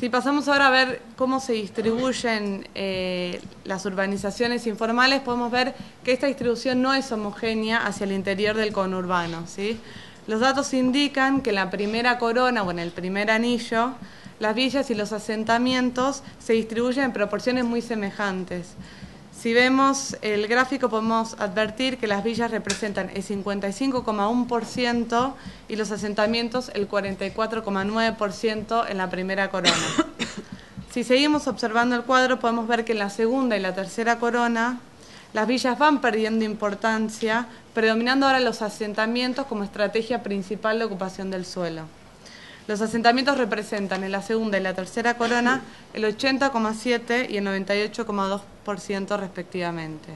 Si pasamos ahora a ver cómo se distribuyen las urbanizaciones informales, podemos ver que esta distribución no es homogénea hacia el interior del conurbano, ¿sí? Los datos indican que en la primera corona o en el primer anillo, las villas y los asentamientos se distribuyen en proporciones muy semejantes. Si vemos el gráfico podemos advertir que las villas representan el 55,1% y los asentamientos el 44,9% en la primera corona. Si seguimos observando el cuadro podemos ver que en la segunda y la tercera corona las villas van perdiendo importancia, predominando ahora los asentamientos como estrategia principal de ocupación del suelo. Los asentamientos representan en la segunda y la tercera corona el 80,7% y el 98,2% respectivamente.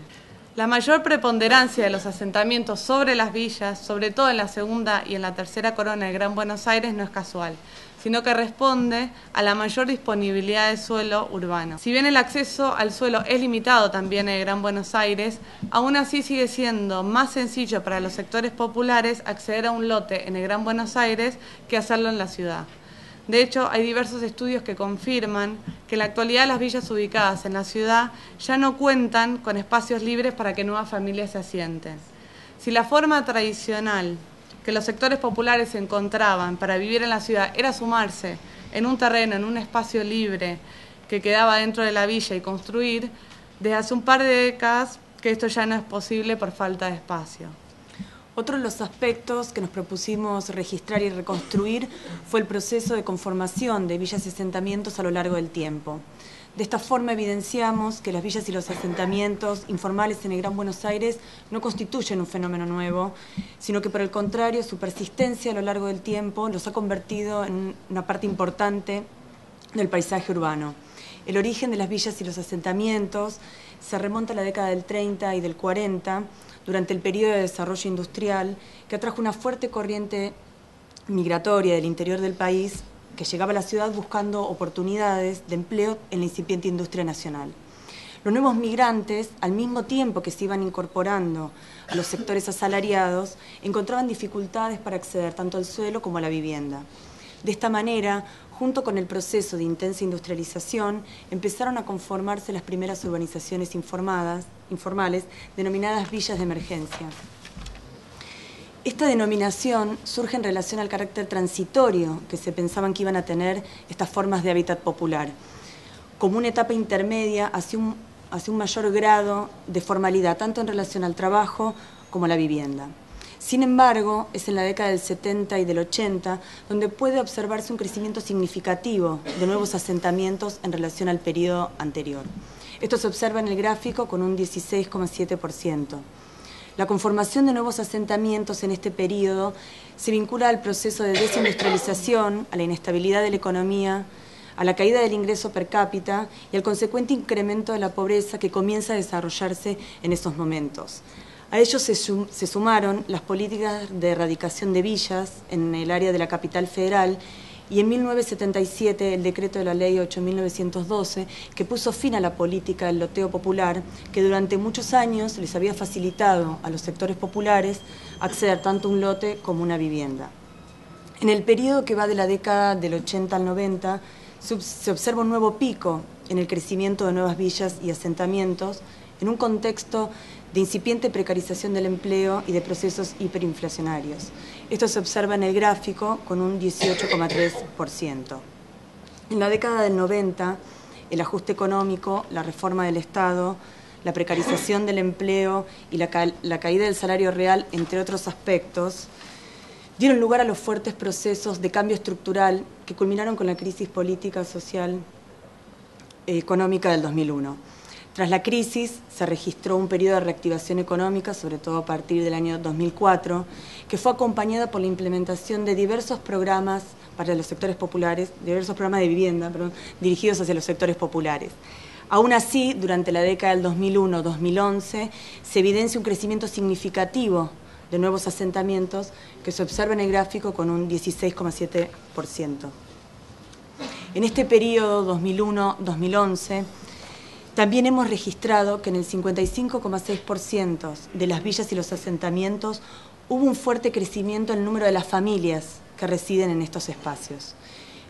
La mayor preponderancia de los asentamientos sobre las villas, sobre todo en la segunda y en la tercera corona del Gran Buenos Aires, no es casual, sino que responde a la mayor disponibilidad de suelo urbano. Si bien el acceso al suelo es limitado también en el Gran Buenos Aires, aún así sigue siendo más sencillo para los sectores populares acceder a un lote en el Gran Buenos Aires que hacerlo en la ciudad. De hecho, hay diversos estudios que confirman que en la actualidad las villas ubicadas en la ciudad ya no cuentan con espacios libres para que nuevas familias se asienten. Si la forma tradicional que los sectores populares encontraban para vivir en la ciudad era sumarse en un terreno, en un espacio libre que quedaba dentro de la villa y construir, desde hace un par de décadas que esto ya no es posible por falta de espacio. Otro de los aspectos que nos propusimos registrar y reconstruir fue el proceso de conformación de villas y asentamientos a lo largo del tiempo. De esta forma evidenciamos que las villas y los asentamientos informales en el Gran Buenos Aires no constituyen un fenómeno nuevo, sino que por el contrario su persistencia a lo largo del tiempo los ha convertido en una parte importante del paisaje urbano. El origen de las villas y los asentamientos se remonta a la década del 30 y del 40, durante el periodo de desarrollo industrial, que atrajo una fuerte corriente migratoria del interior del país que llegaba a la ciudad buscando oportunidades de empleo en la incipiente industria nacional. Los nuevos migrantes, al mismo tiempo que se iban incorporando a los sectores asalariados, encontraban dificultades para acceder tanto al suelo como a la vivienda. De esta manera, junto con el proceso de intensa industrialización, empezaron a conformarse las primeras urbanizaciones informales, denominadas villas de emergencia. Esta denominación surge en relación al carácter transitorio que se pensaban que iban a tener estas formas de hábitat popular, como una etapa intermedia hacia un mayor grado de formalidad, tanto en relación al trabajo como a la vivienda. Sin embargo, es en la década del 70 y del 80 donde puede observarse un crecimiento significativo de nuevos asentamientos en relación al periodo anterior. Esto se observa en el gráfico con un 16,7%. La conformación de nuevos asentamientos en este periodo se vincula al proceso de desindustrialización, a la inestabilidad de la economía, a la caída del ingreso per cápita y al consecuente incremento de la pobreza que comienza a desarrollarse en esos momentos. A ello se sumaron las políticas de erradicación de villas en el área de la capital federal y en 1977 el decreto de la ley 8.912 que puso fin a la política del loteo popular que durante muchos años les había facilitado a los sectores populares acceder tanto a un lote como a una vivienda. En el periodo que va de la década del 80 al 90 se observa un nuevo pico en el crecimiento de nuevas villas y asentamientos en un contexto de incipiente precarización del empleo y de procesos hiperinflacionarios. Esto se observa en el gráfico con un 18,3%. En la década del 90, el ajuste económico, la reforma del Estado, la precarización del empleo y la caída del salario real, entre otros aspectos, dieron lugar a los fuertes procesos de cambio estructural que culminaron con la crisis política, social, económica del 2001. Tras la crisis se registró un periodo de reactivación económica, sobre todo a partir del año 2004, que fue acompañada por la implementación de diversos programas para los sectores populares, diversos programas de vivienda, dirigidos hacia los sectores populares. Aún así, durante la década del 2001-2011, se evidencia un crecimiento significativo de nuevos asentamientos que se observa en el gráfico con un 16,7%. En este periodo 2001-2011, también hemos registrado que en el 55,6% de las villas y los asentamientos hubo un fuerte crecimiento en el número de las familias que residen en estos espacios.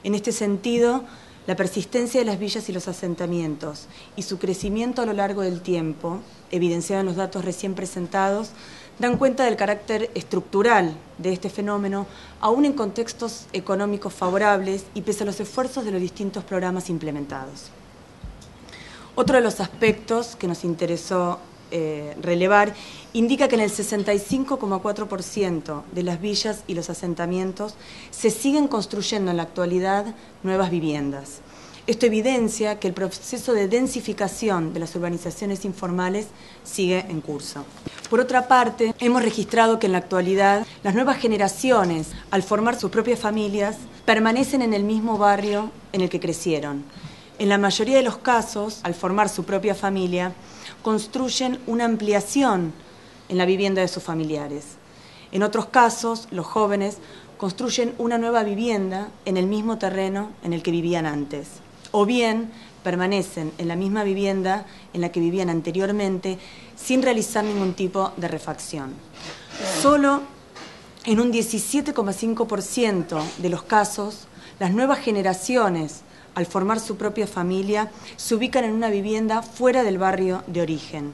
En este sentido, la persistencia de las villas y los asentamientos y su crecimiento a lo largo del tiempo, evidenciado en los datos recién presentados, dan cuenta del carácter estructural de este fenómeno, aún en contextos económicos favorables y pese a los esfuerzos de los distintos programas implementados. Otro de los aspectos que nos interesó relevar indica que en el 65,4% de las villas y los asentamientos se siguen construyendo en la actualidad nuevas viviendas. Esto evidencia que el proceso de densificación de las urbanizaciones informales sigue en curso. Por otra parte, hemos registrado que en la actualidad las nuevas generaciones, al formar sus propias familias, permanecen en el mismo barrio en el que crecieron. En la mayoría de los casos, al formar su propia familia, construyen una ampliación en la vivienda de sus familiares. En otros casos, los jóvenes construyen una nueva vivienda en el mismo terreno en el que vivían antes. O bien permanecen en la misma vivienda en la que vivían anteriormente sin realizar ningún tipo de refacción. Solo en un 17,5% de los casos, las nuevas generaciones, al formar su propia familia, se ubican en una vivienda fuera del barrio de origen.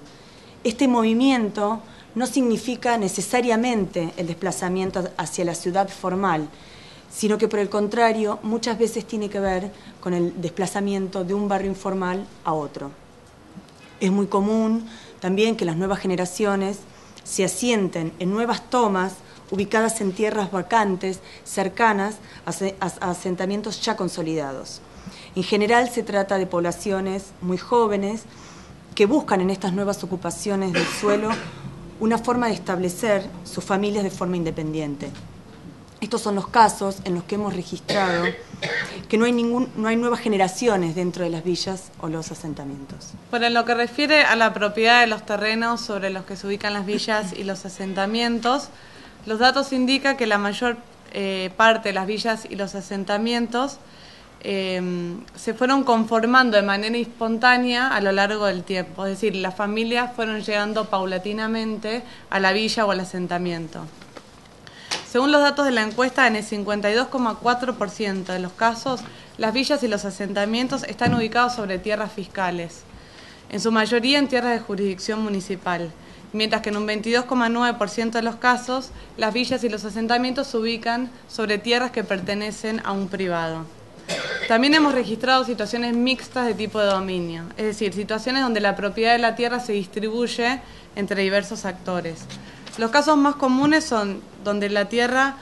Este movimiento no significa necesariamente el desplazamiento hacia la ciudad formal, sino que por el contrario muchas veces tiene que ver con el desplazamiento de un barrio informal a otro. Es muy común también que las nuevas generaciones se asienten en nuevas tomas ubicadas en tierras vacantes cercanas a asentamientos ya consolidados. En general se trata de poblaciones muy jóvenes que buscan en estas nuevas ocupaciones del suelo una forma de establecer sus familias de forma independiente. Estos son los casos en los que hemos registrado que no hay nuevas generaciones dentro de las villas o los asentamientos. Bueno, en lo que refiere a la propiedad de los terrenos sobre los que se ubican las villas y los asentamientos, los datos indican que la mayor parte de las villas y los asentamientos se fueron conformando de manera espontánea a lo largo del tiempo. Es decir, las familias fueron llegando paulatinamente a la villa o al asentamiento. Según los datos de la encuesta, en el 52,4% de los casos, las villas y los asentamientos están ubicados sobre tierras fiscales, en su mayoría en tierras de jurisdicción municipal, mientras que en un 22,9% de los casos, las villas y los asentamientos se ubican sobre tierras que pertenecen a un privado. También hemos registrado situaciones mixtas de tipo de dominio, es decir, situaciones donde la propiedad de la tierra se distribuye entre diversos actores. Los casos más comunes son donde la tierra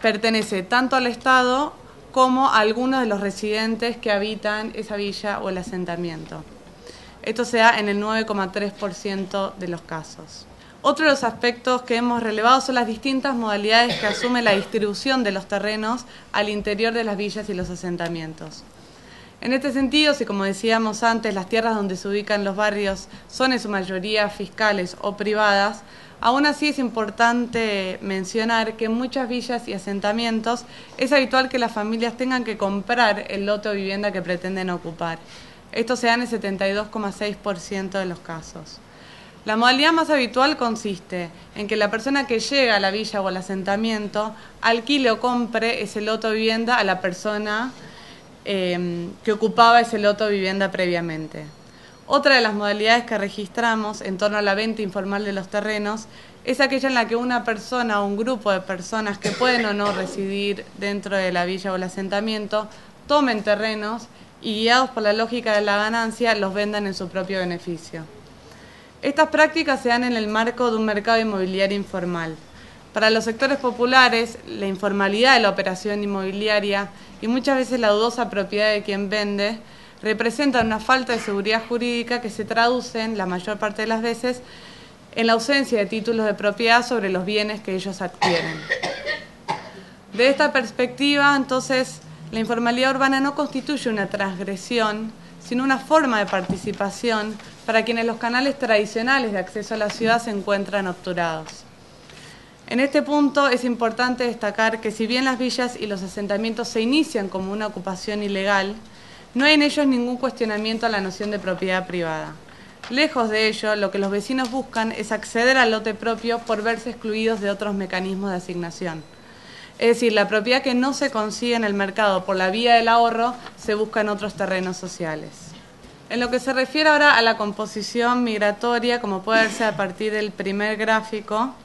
pertenece tanto al Estado como a algunos de los residentes que habitan esa villa o el asentamiento. Esto se da en el 9,3% de los casos. Otro de los aspectos que hemos relevado son las distintas modalidades que asume la distribución de los terrenos al interior de las villas y los asentamientos. En este sentido, si como decíamos antes, las tierras donde se ubican los barrios son en su mayoría fiscales o privadas, aún así es importante mencionar que en muchas villas y asentamientos es habitual que las familias tengan que comprar el lote o vivienda que pretenden ocupar. Esto se da en el 72,6% de los casos. La modalidad más habitual consiste en que la persona que llega a la villa o al asentamiento alquile o compre ese lote o vivienda a la persona que ocupaba ese lote o vivienda previamente. Otra de las modalidades que registramos en torno a la venta informal de los terrenos es aquella en la que una persona o un grupo de personas que pueden o no residir dentro de la villa o el asentamiento tomen terrenos y, guiados por la lógica de la ganancia, los vendan en su propio beneficio. Estas prácticas se dan en el marco de un mercado inmobiliario informal. Para los sectores populares, la informalidad de la operación inmobiliaria y muchas veces la dudosa propiedad de quien vende representan una falta de seguridad jurídica que se traduce, la mayor parte de las veces, en la ausencia de títulos de propiedad sobre los bienes que ellos adquieren. De esta perspectiva, entonces, la informalidad urbana no constituye una transgresión, sino una forma de participación para quienes los canales tradicionales de acceso a la ciudad se encuentran obturados. En este punto es importante destacar que si bien las villas y los asentamientos se inician como una ocupación ilegal, no hay en ellos ningún cuestionamiento a la noción de propiedad privada. Lejos de ello, lo que los vecinos buscan es acceder al lote propio por verse excluidos de otros mecanismos de asignación. Es decir, la propiedad que no se consigue en el mercado por la vía del ahorro se busca en otros terrenos sociales. En lo que se refiere ahora a la composición migratoria, como puede verse a partir del primer gráfico,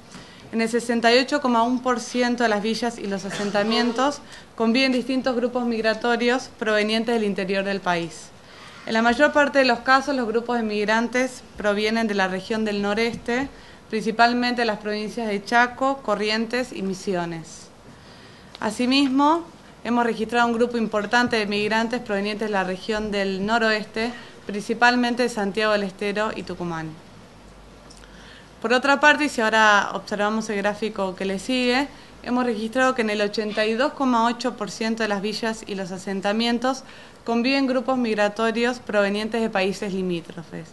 en el 68,1% de las villas y los asentamientos conviven distintos grupos migratorios provenientes del interior del país. En la mayor parte de los casos, los grupos de migrantes provienen de la región del noreste, principalmente de las provincias de Chaco, Corrientes y Misiones. Asimismo, hemos registrado un grupo importante de migrantes provenientes de la región del noroeste, principalmente de Santiago del Estero y Tucumán. Por otra parte, y si ahora observamos el gráfico que le sigue, hemos registrado que en el 82,8% de las villas y los asentamientos conviven grupos migratorios provenientes de países limítrofes,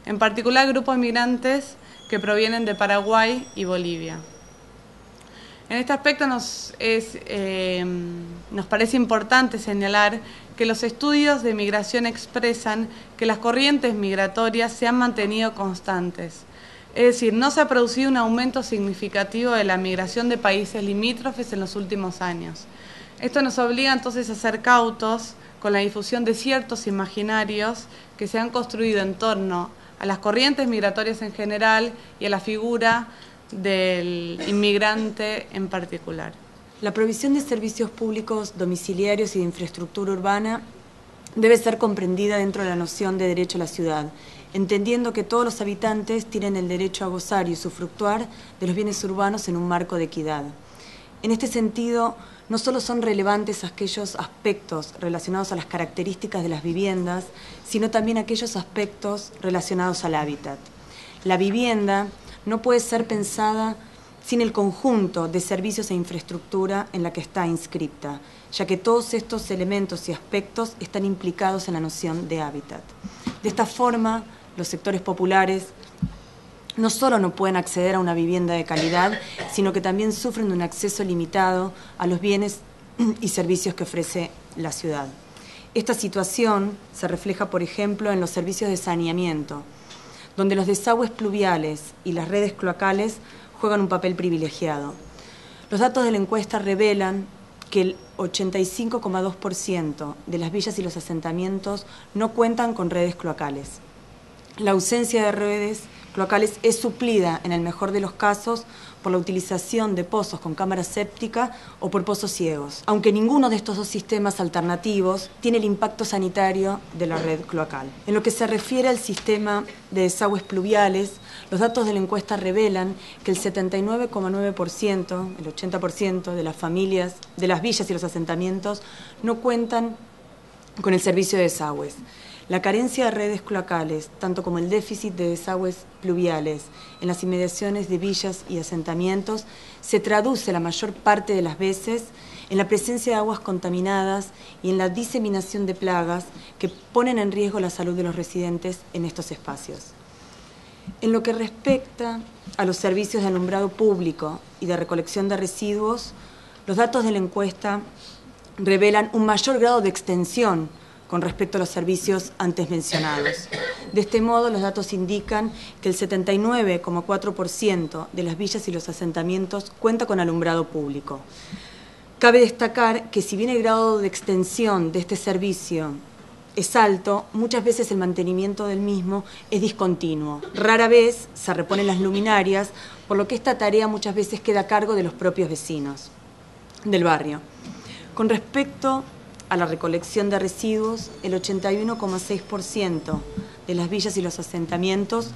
en particular grupos migrantes que provienen de Paraguay y Bolivia. En este aspecto nos parece importante señalar que los estudios de migración expresan que las corrientes migratorias se han mantenido constantes. Es decir, no se ha producido un aumento significativo de la migración de países limítrofes en los últimos años. Esto nos obliga entonces a ser cautos con la difusión de ciertos imaginarios que se han construido en torno a las corrientes migratorias en general y a la figura del inmigrante en particular. La provisión de servicios públicos domiciliarios y de infraestructura urbana debe ser comprendida dentro de la noción de derecho a la ciudad, entendiendo que todos los habitantes tienen el derecho a gozar y usufructuar de los bienes urbanos en un marco de equidad. En este sentido, no solo son relevantes aquellos aspectos relacionados a las características de las viviendas, sino también aquellos aspectos relacionados al hábitat. La vivienda no puede ser pensada sin el conjunto de servicios e infraestructura en la que está inscripta, ya que todos estos elementos y aspectos están implicados en la noción de hábitat. De esta forma, los sectores populares no solo no pueden acceder a una vivienda de calidad, sino que también sufren de un acceso limitado a los bienes y servicios que ofrece la ciudad. Esta situación se refleja, por ejemplo, en los servicios de saneamiento, donde los desagües pluviales y las redes cloacales juegan un papel privilegiado. Los datos de la encuesta revelan que el 85,2% de las villas y los asentamientos no cuentan con redes cloacales. La ausencia de redes cloacales es suplida, en el mejor de los casos, por la utilización de pozos con cámara séptica o por pozos ciegos, aunque ninguno de estos dos sistemas alternativos tiene el impacto sanitario de la red cloacal. En lo que se refiere al sistema de desagües pluviales, los datos de la encuesta revelan que el 79,9%, el 80% de las familias, de las villas y los asentamientos no cuentan con el servicio de desagües. La carencia de redes cloacales, tanto como el déficit de desagües pluviales en las inmediaciones de villas y asentamientos, se traduce la mayor parte de las veces en la presencia de aguas contaminadas y en la diseminación de plagas que ponen en riesgo la salud de los residentes en estos espacios. En lo que respecta a los servicios de alumbrado público y de recolección de residuos, los datos de la encuesta revelan un mayor grado de extensión con respecto a los servicios antes mencionados. De este modo, los datos indican que el 79,4% de las villas y los asentamientos cuenta con alumbrado público. Cabe destacar que si bien el grado de extensión de este servicio es alto, muchas veces el mantenimiento del mismo es discontinuo. Rara vez se reponen las luminarias, por lo que esta tarea muchas veces queda a cargo de los propios vecinos del barrio. Con respecto a la recolección de residuos, el 81,6% de las villas y los asentamientos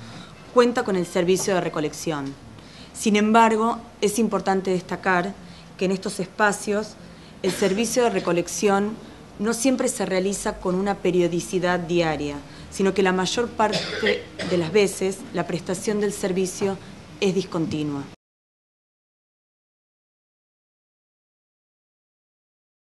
cuenta con el servicio de recolección. Sin embargo, es importante destacar que en estos espacios el servicio de recolección no siempre se realiza con una periodicidad diaria, sino que la mayor parte de las veces la prestación del servicio es discontinua.